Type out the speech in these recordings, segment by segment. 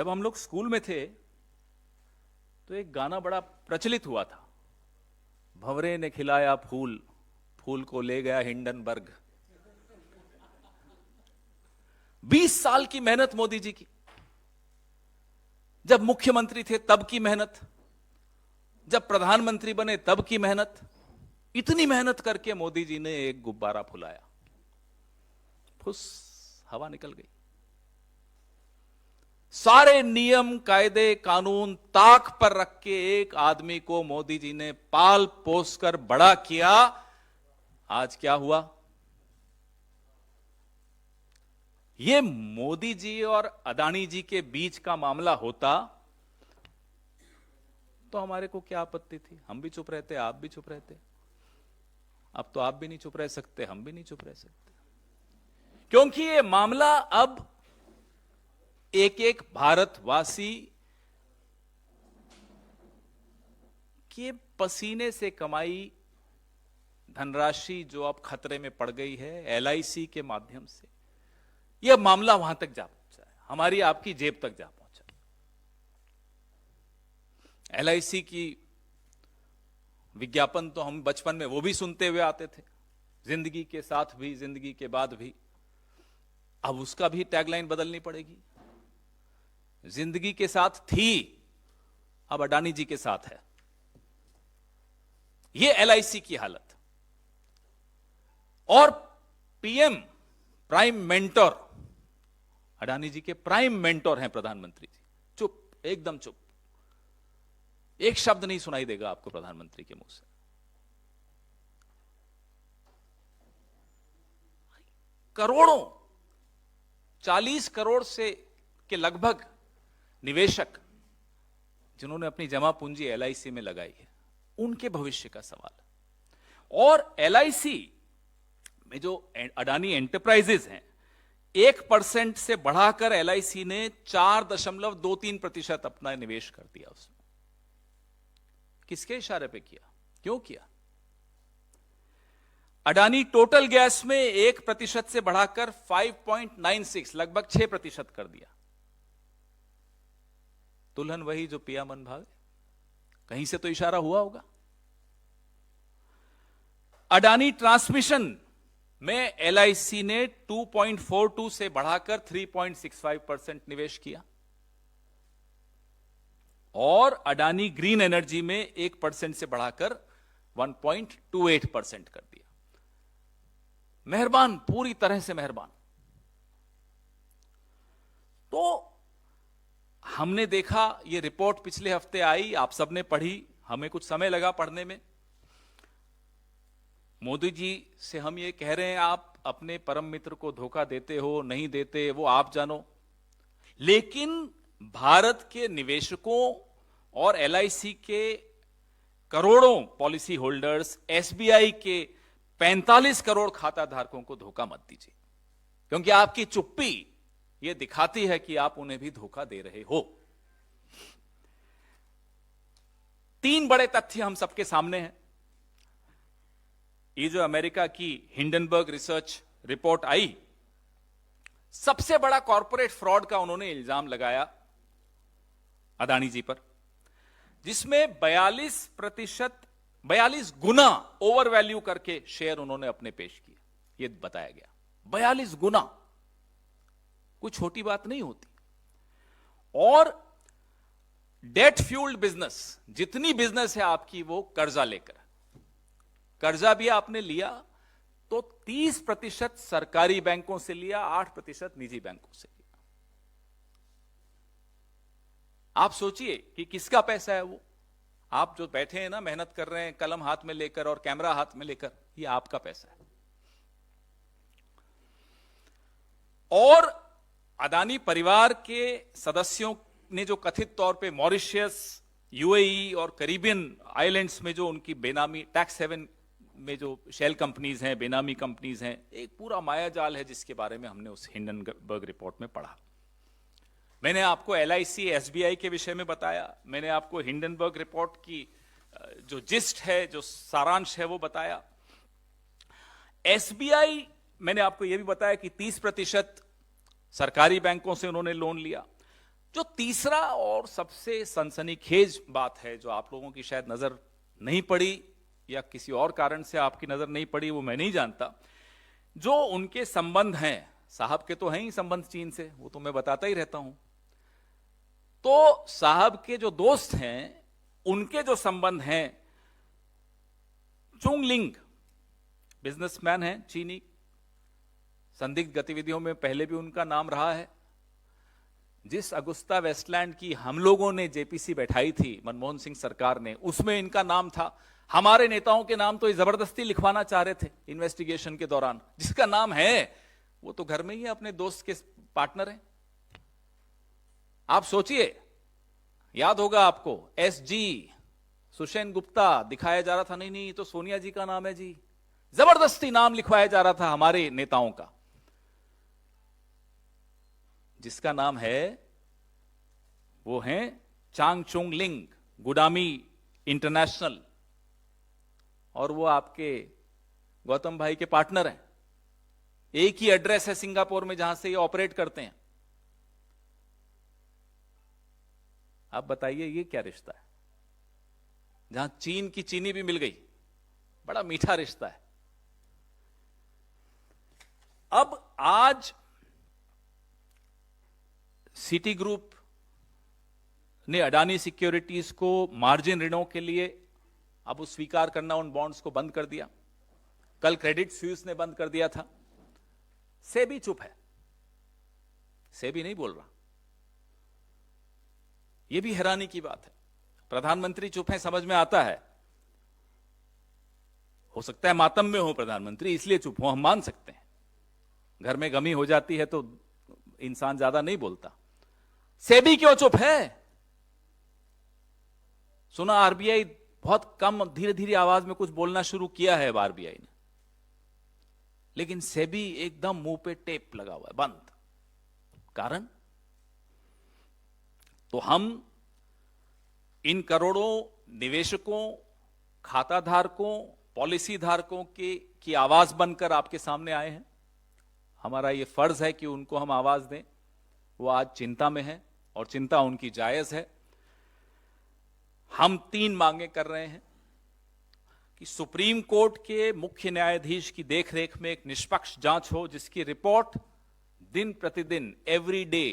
जब हम लोग स्कूल में थे तो एक गाना बड़ा प्रचलित हुआ था, भंवरे ने खिलाया फूल, फूल को ले गया हिंडनबर्ग। 20 साल की मेहनत मोदी जी की, जब मुख्यमंत्री थे तब की मेहनत, जब प्रधानमंत्री बने तब की मेहनत, इतनी मेहनत करके मोदी जी ने एक गुब्बारा फुलाया, फुस हवा निकल गई। सारे नियम कायदे कानून ताक पर रख के एक आदमी को मोदी जी ने पाल पोस कर बड़ा किया। आज क्या हुआ? ये मोदी जी और अडानी जी के बीच का मामला होता तो हमारे को क्या आपत्ति थी? हम भी चुप रहते, आप भी चुप रहते। अब तो आप भी नहीं चुप रह सकते, हम भी नहीं चुप रह सकते, क्योंकि ये मामला अब एक एक भारतवासी के पसीने से कमाई धनराशि जो अब खतरे में पड़ गई है एलआईसी के माध्यम से, यह मामला वहां तक जा पहुंचा है, हमारी आपकी जेब तक जा पहुंचा। एलआईसी की विज्ञापन तो हम बचपन में वो भी सुनते हुए आते थे, जिंदगी के साथ भी जिंदगी के बाद भी। अब उसका भी टैगलाइन बदलनी पड़ेगी, जिंदगी के साथ थी, अब अडानी जी के साथ है। यह एलआईसी की हालत। और पीएम प्राइम मेंटोर, अडानी जी के प्राइम मेंटोर हैं प्रधानमंत्री जी। चुप, एकदम चुप, एक शब्द नहीं सुनाई देगा आपको प्रधानमंत्री के मुंह से। करोड़ों, 40 करोड़ से के लगभग निवेशक जिन्होंने अपनी जमा पूंजी एलआईसी में लगाई है, उनके भविष्य का सवाल। और एलआईसी में जो अडानी एंटरप्राइजेज हैं, 1% से बढ़ाकर एलआईसी ने 4.23% अपना निवेश कर दिया उसमें। किसके इशारे पे किया, क्यों किया? अडानी टोटल गैस में 1% से बढ़ाकर 5.96 लगभग 6% कर दिया। दुल्हन वही जो पिया मन भावे, कहीं से तो इशारा हुआ होगा। अडानी ट्रांसमिशन में एलआईसी ने 2.42 से बढ़ाकर 3.65% निवेश किया। और अडानी ग्रीन एनर्जी में 1% से बढ़ाकर 1.28% कर दिया। मेहरबान, पूरी तरह से मेहरबान। तो हमने देखा, ये रिपोर्ट पिछले हफ्ते आई, आप सबने पढ़ी, हमें कुछ समय लगा पढ़ने में। मोदी जी से हम ये कह रहे हैं, आप अपने परम मित्र को धोखा देते हो, नहीं देते, वो आप जानो। लेकिन भारत के निवेशकों और एलआईसी के करोड़ों पॉलिसी होल्डर्स, एसबीआई के 45 करोड़ खाता धारकों को धोखा मत दीजिए, क्योंकि आपकी चुप्पी यह दिखाती है कि आप उन्हें भी धोखा दे रहे हो। 3 बड़े तथ्य हम सबके सामने हैं। ये जो अमेरिका की हिंडनबर्ग रिसर्च रिपोर्ट आई, सबसे बड़ा कॉर्पोरेट फ्रॉड का उन्होंने इल्जाम लगाया अडानी जी पर, जिसमें 42 गुना ओवर वैल्यू करके शेयर उन्होंने अपने पेश किए। यह बताया गया 42 गुना, कोई छोटी बात नहीं होती। और डेट फ्यूल्ड बिजनेस, जितनी बिजनेस है आपकी वो कर्जा लेकर, कर्जा भी आपने लिया तो 30% सरकारी बैंकों से लिया, 8% निजी बैंकों से लिया। आप सोचिए कि किसका पैसा है वो। आप जो बैठे हैं ना, मेहनत कर रहे हैं कलम हाथ में लेकर और कैमरा हाथ में लेकर, ये आपका पैसा है। और अडानी परिवार के सदस्यों ने जो कथित तौर पे मॉरिशस, यूएई और कैरिबियन आइलैंड्स में जो उनकी बेनामी टैक्स हेवन में जो शेल कंपनीज हैं, बेनामी कंपनीज हैं, एक पूरा मायाजाल है जिसके बारे में हमने उस हिंडनबर्ग रिपोर्ट में पढ़ा। मैंने आपको एलआईसी, एसबीआई के विषय में बताया, मैंने आपको हिंडनबर्ग रिपोर्ट की जो जिस्ट है, जो सारांश है वो बताया। एसबीआई, मैंने आपको यह भी बताया कि 30% सरकारी बैंकों से उन्होंने लोन लिया। जो तीसरा और सबसे सनसनीखेज बात है, जो आप लोगों की शायद नजर नहीं पड़ी या किसी और कारण से आपकी नजर नहीं पड़ी, वो मैं नहीं जानता, जो उनके संबंध हैं, साहब के तो हैं ही संबंध चीन से, वो तो मैं बताता ही रहता हूं। तो साहब के जो दोस्त हैं, उनके जो संबंध हैं, चुंगलिंग बिजनेसमैन हैं चीनी, संदिग्ध गतिविधियों में पहले भी उनका नाम रहा है। जिस अगुस्ता वेस्टलैंड की हम लोगों ने जेपीसी बैठाई थी मनमोहन सिंह सरकार ने, उसमें इनका नाम था। हमारे नेताओं के नाम तो जबरदस्ती लिखवाना चाह रहे थे इन्वेस्टिगेशन के दौरान। जिसका नाम है वो तो घर में ही अपने दोस्त के पार्टनर हैं। आप सोचिए, याद होगा आपको, एसजी सुषेन गुप्ता दिखाया जा रहा था, नहीं नहीं तो सोनिया जी का नाम है जी, जबरदस्ती नाम लिखवाया जा रहा था हमारे नेताओं का। जिसका नाम है वो है चांग चुंग लिंग, गुडामी इंटरनेशनल, और वो आपके गौतम भाई के पार्टनर हैं। एक ही एड्रेस है सिंगापुर में जहां से ये ऑपरेट करते हैं। आप बताइए ये क्या रिश्ता है, जहां चीन की चीनी भी मिल गई। बड़ा मीठा रिश्ता है। अब आज सिटी ग्रुप ने अडानी सिक्योरिटीज को मार्जिन ऋणों के लिए अब वो स्वीकार करना उन बॉन्ड्स को बंद कर दिया। कल क्रेडिट स्विस ने बंद कर दिया था। सेबी चुप है, सेबी नहीं बोल रहा। यह भी हैरानी की बात है। प्रधानमंत्री चुप है, समझ में आता है, हो सकता है मातम में हो प्रधानमंत्री, इसलिए चुप हो, हम मान सकते हैं। घर में गमी हो जाती है तो इंसान ज्यादा नहीं बोलता। सेबी क्यों चुप है? सुना आरबीआई बहुत कम, धीरे धीरे आवाज में कुछ बोलना शुरू किया है आरबीआई ने, लेकिन सेबी एकदम मुंह पे टेप लगा हुआ है, बंद। कारण तो हम इन करोड़ों निवेशकों, खाता धारकों, पॉलिसी धारकों की आवाज बनकर आपके सामने आए हैं। हमारा यह फर्ज है कि उनको हम आवाज दें। वो आज चिंता में है और चिंता उनकी जायज है। हम 3 मांगे कर रहे हैं कि सुप्रीम कोर्ट के मुख्य न्यायाधीश की देखरेख में एक निष्पक्ष जांच हो, जिसकी रिपोर्ट दिन प्रतिदिन, एवरी डे,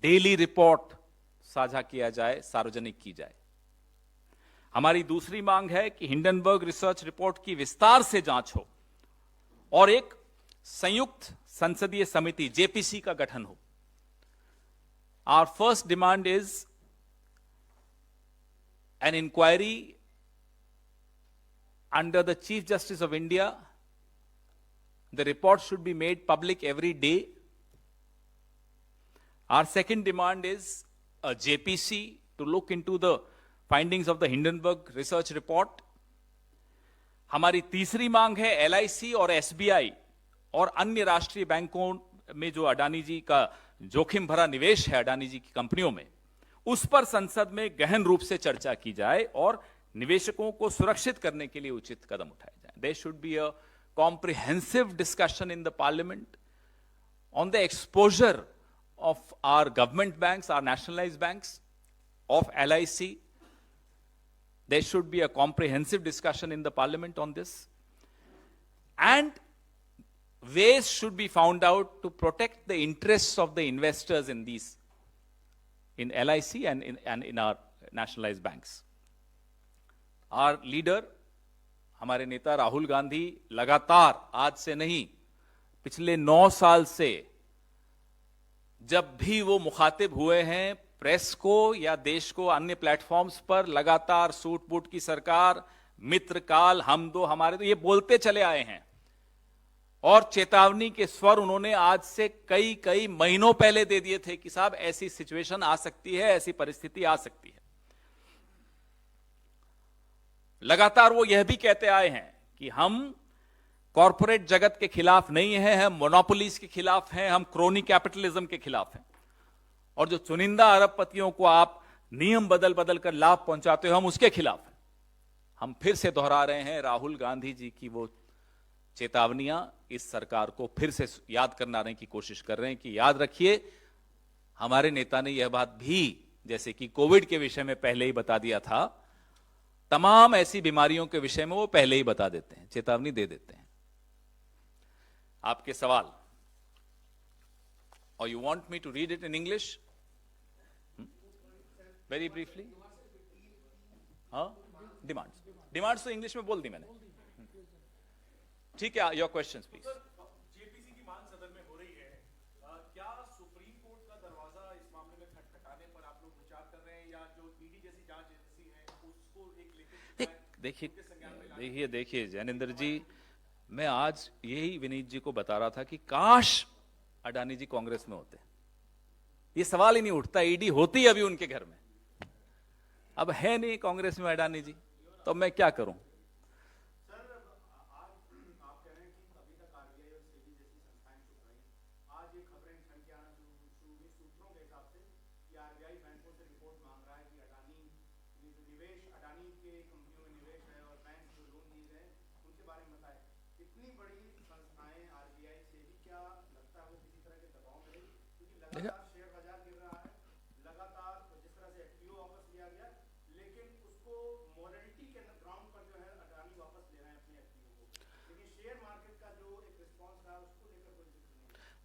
डेली रिपोर्ट साझा किया जाए, सार्वजनिक की जाए। हमारी दूसरी मांग है कि हिंडनबर्ग रिसर्च रिपोर्ट की विस्तार से जांच हो और एक संयुक्त संसदीय समिति जेपीसी का गठन हो। Our first demand is an inquiry under the Chief Justice of India. The report should be made public every day. Our second demand is a JPC to look into the findings of the Hindenburg research report. हमारी तीसरी मांग है LIC और SBI और अन्य राष्ट्रीय बैंकों में जो अडानी जी का जोखिम भरा निवेश है अडानी जी की कंपनियों में, उस पर संसद में गहन रूप से चर्चा की जाए और निवेशकों को सुरक्षित करने के लिए उचित कदम उठाए जाएं। There should be a comprehensive discussion in the parliament on the exposure of our government banks, our nationalized banks, of LIC. There should be a comprehensive discussion in the parliament on this. And ways should be found out to protect the interests of the investors in these, in LIC and in our nationalized banks. Our leader, हमारे नेता राहुल गांधी लगातार, आज से नहीं, पिछले 9 साल से जब भी वो मुखातिब हुए हैं प्रेस को या देश को अन्य प्लेटफॉर्म्स पर, लगातार सूट बूट की सरकार, मित्र काल, हम दो हमारे दो, ये बोलते चले आए हैं। और चेतावनी के स्वर उन्होंने आज से कई महीनों पहले दे दिए थे कि साहब ऐसी सिचुएशन आ सकती है, ऐसी परिस्थिति आ सकती है। लगातार वो यह भी कहते आए हैं कि हम कॉरपोरेट जगत के खिलाफ नहीं हैं, हम मोनोपोलीज के खिलाफ हैं, हम क्रोनी कैपिटलिज्म के खिलाफ हैं। और जो चुनिंदा अरबपतियों को आप नियम बदल बदल कर लाभ पहुंचाते हो, हम उसके खिलाफ हैं। हम फिर से दोहरा रहे हैं राहुल गांधी जी की वो चेतावनियां, इस सरकार को फिर से याद करने की कोशिश कर रहे हैं कि याद रखिए, हमारे नेता ने यह बात भी, जैसे कि कोविड के विषय में पहले ही बता दिया था, तमाम ऐसी बीमारियों के विषय में वो पहले ही बता देते हैं, चेतावनी दे देते हैं। आपके सवाल, और you want me to read it in English very briefly? हाँ, डिमांड्स तो इंग्लिश में बोल दी मैंने। ठीक है, योर क्वेश्चंस प्लीज। जेपीसी की मांग सदन में हो रही है, क्या सुप्रीम कोर्ट का दरवाजा इस मामले में खटखटाने पर आप लोग विचार कर रहे हैं, या जो ईडी जैसी जांच एजेंसी है उसको एक लेखित देखिए जैनेंद्र जी, मैं आज यही विनीत जी को बता रहा था कि काश अडानी जी कांग्रेस में होते, ये सवाल ही नहीं उठता, ईडी होती अभी उनके घर में। अब है नहीं कांग्रेस में अडानी जी, तो मैं क्या करूं?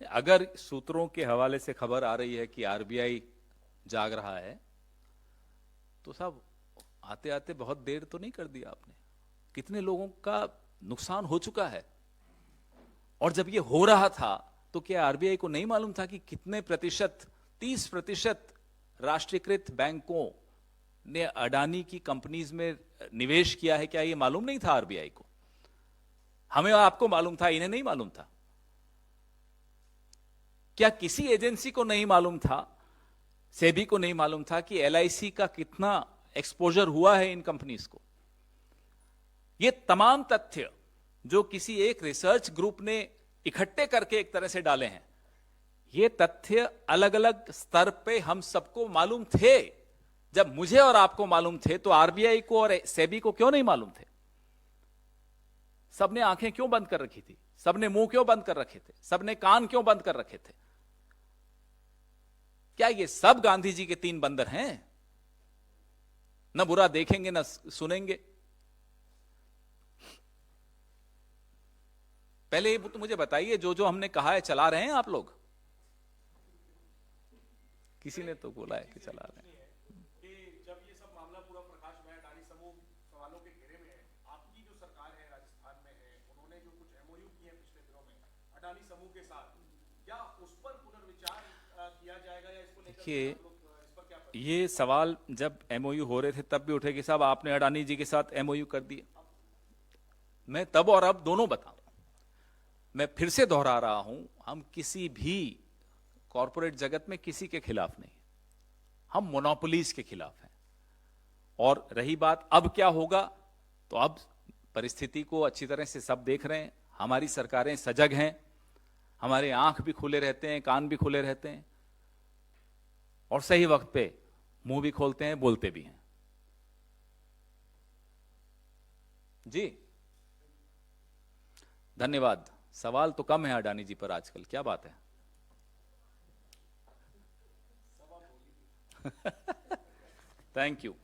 अगर सूत्रों के हवाले से खबर आ रही है कि आरबीआई जाग रहा है, तो साहब आते आते बहुत देर तो नहीं कर दिया आपने? कितने लोगों का नुकसान हो चुका है। और जब ये हो रहा था तो क्या आरबीआई को नहीं मालूम था कि कितने प्रतिशत, 30% राष्ट्रीयकृत बैंकों ने अडानी की कंपनीज में निवेश किया है? क्या ये मालूम नहीं था आरबीआई को? हमें आपको मालूम था, इन्हें नहीं मालूम था? क्या किसी एजेंसी को नहीं मालूम था, सेबी को नहीं मालूम था कि एलआईसी का कितना एक्सपोजर हुआ है इन कंपनीज को? ये तमाम तथ्य जो किसी एक रिसर्च ग्रुप ने इकट्ठे करके एक तरह से डाले हैं, ये तथ्य अलग अलग स्तर पे हम सबको मालूम थे। जब मुझे और आपको मालूम थे तो आरबीआई को और सेबी को क्यों नहीं मालूम थे? सबने आंखें क्यों बंद कर रखी थी? सबने मुंह क्यों बंद कर रखे थे? सबने कान क्यों बंद कर रखे थे? क्या ये सब गांधी जी के 3 बंदर हैं? न बुरा देखेंगे न सुनेंगे। पहले तो मुझे बताइए, जो जो हमने कहा है चला रहे हैं आप लोग? किसी ने तो बोला है कि चला रहे हैं। जब ये सब मामला पूरा प्रकाश में, अडानी समूह सवालों के घेरे में है, आपकी जो सरकार है राजस्थान में है, उन्होंने जो कुछ एमओयू किए पिछले दिनों में अडानी समूह के साथ, क्या उस पर पुनर्विचार किया जाएगा, या इसको लेकर देखिए, ये सवाल जब एमओयू हो रहे थे तब भी उठे कि साहब आपने अडानी जी के साथ एमओयू कर दिए। मैं तब और अब दोनों बता रहा हूं। मैं फिर से दोहरा रहा हूं, हम किसी भी कॉरपोरेट जगत में किसी के खिलाफ नहीं, हम मोनोपोलीज के खिलाफ हैं। और रही बात अब क्या होगा, तो अब परिस्थिति को अच्छी तरह से सब देख रहे हैं, हमारी सरकारें सजग हैं, हमारे आंख भी खुले रहते हैं, कान भी खुले रहते हैं, और सही वक्त पे मुंह भी खोलते हैं, बोलते भी हैं। जी धन्यवाद। सवाल तो कम है अडानी जी पर आजकल, क्या बात है? Thank you.